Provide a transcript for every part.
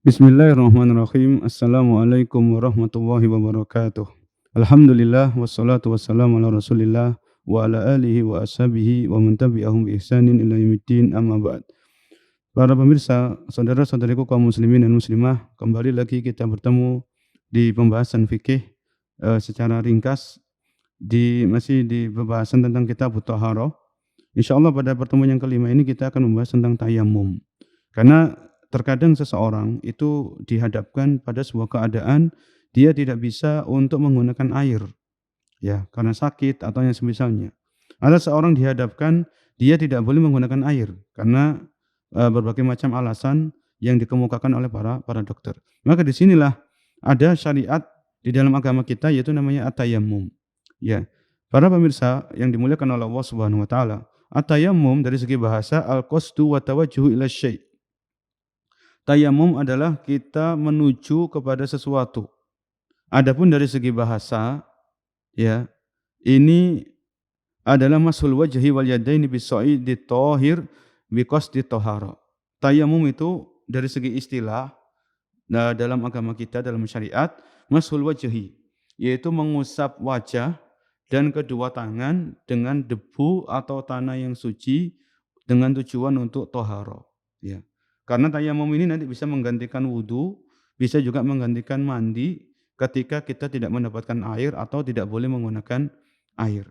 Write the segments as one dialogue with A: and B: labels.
A: Bismillahirrahmanirrahim. Assalamualaikum warahmatullahi wabarakatuh. Alhamdulillah wassalatu wassalamu ala Rasulillah wa ala alihi wa ashabihi wa man tabi'ahum bi ihsanin ila yaumiddin amma ba'd. Para pemirsa, saudara-saudariku kaum muslimin dan muslimah, kembali lagi kita bertemu di pembahasan fikih secara ringkas masih di pembahasan tentang kitab Thaharah. Insyaallah pada pertemuan yang kelima ini kita akan membahas tentang tayamum. Karena terkadang seseorang itu dihadapkan pada sebuah keadaan dia tidak bisa untuk menggunakan air, ya, karena sakit atau yang semisalnya. Ada seorang dihadapkan dia tidak boleh menggunakan air karena berbagai macam alasan yang dikemukakan oleh para dokter. Maka disinilah ada syariat di dalam agama kita yaitu namanya at-tayammum. Ya. Para pemirsa yang dimuliakan oleh Allah Subhanahu wa taala, at-tayammum dari segi bahasa al-qasdu wa tawajjuhu ila syai'. Tayamum adalah kita menuju kepada sesuatu. Adapun dari segi bahasa, ya, ini adalah mashul wajhi wal yadaini bis-sa'idi thahir bi qasdi thahara. Tayamum itu dari segi istilah dalam agama kita dalam syariat mashul wajhi yaitu mengusap wajah dan kedua tangan dengan debu atau tanah yang suci dengan tujuan untuk thahara, ya. Karena tayamum ini nanti bisa menggantikan wudu, bisa juga menggantikan mandi ketika kita tidak mendapatkan air atau tidak boleh menggunakan air.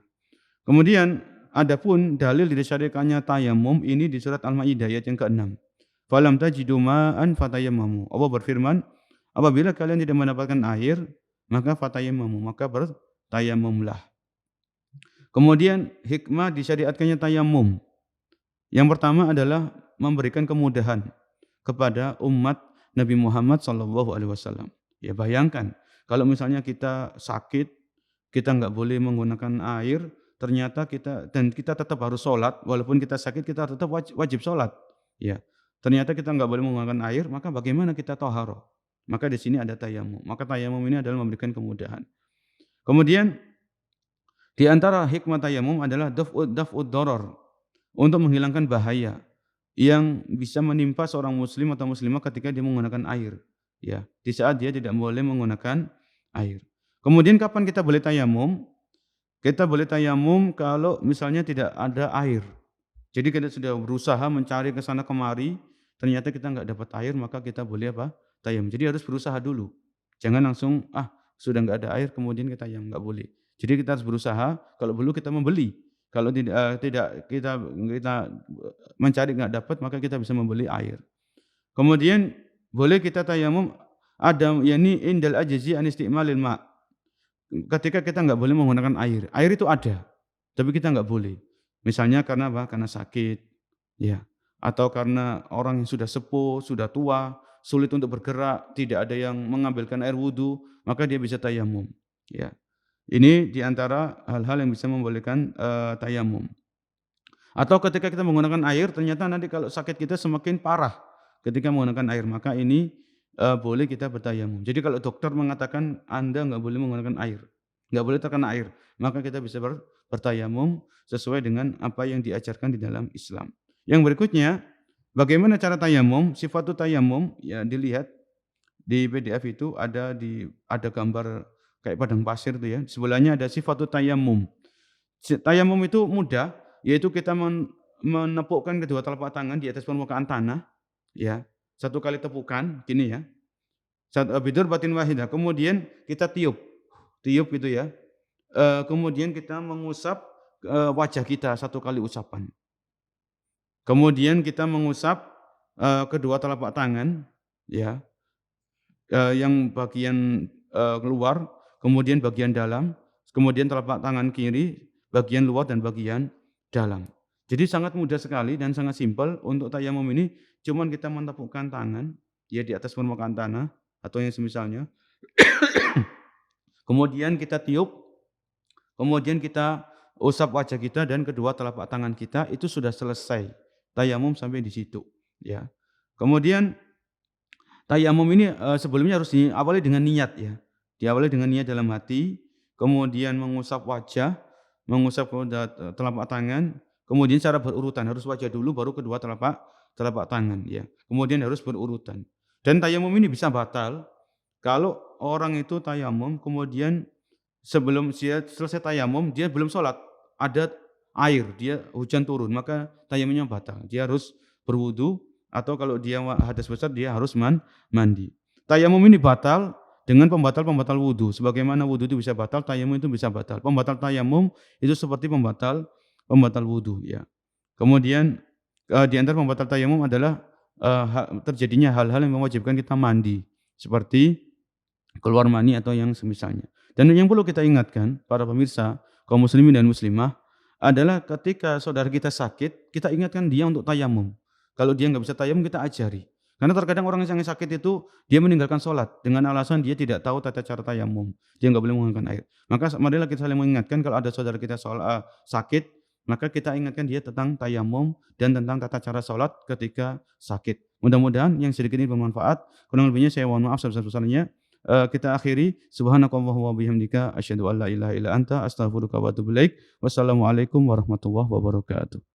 A: Kemudian adapun dalil disyariatkannya tayamum ini di surat Al-Maidah ayat yang ke-6. Falam tajidu ma'an fatayammamu. Allah berfirman, apabila kalian tidak mendapatkan air, maka fatayammamu, maka bertayamumlah. Kemudian hikmah disyariatkannya tayamum. Yang pertama adalah memberikan kemudahan kepada umat Nabi Muhammad SAW. Ya, bayangkan kalau misalnya kita sakit, kita nggak boleh menggunakan air, ternyata kita tetap harus sholat, walaupun kita sakit kita tetap wajib sholat. Ya, ternyata kita nggak boleh menggunakan air, maka bagaimana kita thaharah? Maka di sini ada tayamum. Maka tayamum ini adalah memberikan kemudahan. Kemudian di antara hikmah tayamum adalah daf'ud darar, untuk menghilangkan bahaya yang bisa menimpa seorang muslim atau muslimah ketika dia menggunakan air, ya, di saat dia tidak boleh menggunakan air. Kemudian kapan kita boleh tayamum? Kita boleh tayamum kalau misalnya tidak ada air. Jadi kita sudah berusaha mencari ke sana kemari, ternyata kita nggak dapat air, maka kita boleh apa? Tayamum. Jadi harus berusaha dulu. Jangan langsung sudah nggak ada air kemudian kita tayamum, nggak boleh. Jadi kita harus berusaha, kalau perlu kita membeli. Kalau tidak kita mencari nggak dapat, maka kita bisa membeli air. Kemudian boleh kita tayamum yakni indal ajzi an isti'malil ma'. Ketika kita nggak boleh menggunakan air. Air itu ada, tapi kita nggak boleh. Misalnya karena apa? Karena sakit, ya. Atau karena orang yang sudah sepuh, sudah tua, sulit untuk bergerak, tidak ada yang mengambilkan air wudu, maka dia bisa tayamum, ya. Ini diantara hal-hal yang bisa membolehkan tayamum. Atau ketika kita menggunakan air, ternyata nanti kalau sakit kita semakin parah ketika menggunakan air, maka ini boleh kita bertayamum. Jadi kalau dokter mengatakan Anda nggak boleh menggunakan air, nggak boleh terkena air, maka kita bisa bertayamum sesuai dengan apa yang diajarkan di dalam Islam. Yang berikutnya, bagaimana cara tayamum? Sifatu tayamum, ya, dilihat di PDF itu ada gambar kayak padang pasir itu, ya. Sebelahnya ada sifatu tayamum. Tayamum itu mudah, yaitu kita menepukkan kedua telapak tangan di atas permukaan tanah, ya. Satu kali tepukan gini, ya. Bidur batin wahidah. Kemudian kita tiup itu, ya. Kemudian kita mengusap wajah kita satu kali usapan. Kemudian kita mengusap kedua telapak tangan, ya. Yang bagian luar, kemudian bagian dalam, kemudian telapak tangan kiri, bagian luar dan bagian dalam. Jadi sangat mudah sekali dan sangat simpel untuk tayamum ini, cuman kita menepukkan tangan, ya, di atas permukaan tanah atau yang semisalnya. Kemudian kita tiup, kemudian kita usap wajah kita dan kedua telapak tangan kita, itu sudah selesai. Tayamum sampai di situ, ya. Kemudian tayamum ini sebelumnya harus diawali dengan niat, ya. Diawali dengan niat dalam hati, kemudian mengusap wajah, mengusap telapak tangan, kemudian secara berurutan, harus wajah dulu baru kedua telapak tangan, ya. Kemudian harus berurutan. Dan tayamum ini bisa batal kalau orang itu tayamum kemudian sebelum dia selesai tayamum dia belum sholat, ada air, dia hujan turun, maka tayamumnya batal. Dia harus berwudu atau kalau dia hadas besar dia harus mandi. Tayamum ini batal dengan pembatal-pembatal wudu. Sebagaimana wudu itu bisa batal, tayamum itu bisa batal. Pembatal tayamum itu seperti pembatal wudu ya. Kemudian di antara pembatal tayamum adalah terjadinya hal-hal yang mewajibkan kita mandi seperti keluar mani atau yang semisalnya. Dan yang perlu kita ingatkan para pemirsa kaum muslimin dan muslimah adalah ketika saudara kita sakit, kita ingatkan dia untuk tayamum. Kalau dia nggak bisa tayamum kita ajari. Karena terkadang orang yang sakit itu dia meninggalkan sholat dengan alasan dia tidak tahu tata cara tayamum. Dia nggak boleh menggunakan air. Maka marilah kita saling mengingatkan kalau ada saudara kita sakit, maka kita ingatkan dia tentang tayamum dan tentang tata cara sholat ketika sakit. Mudah-mudahan yang sedikit ini bermanfaat. Kurang lebihnya saya mohon maaf sebesar-besarnya. Kita akhiri subhanakallahumma wa bihamdika asyhadu an la ilaha illa anta astaghfiruka wa atubu ilaik. Wassalamualaikum warahmatullahi wabarakatuh.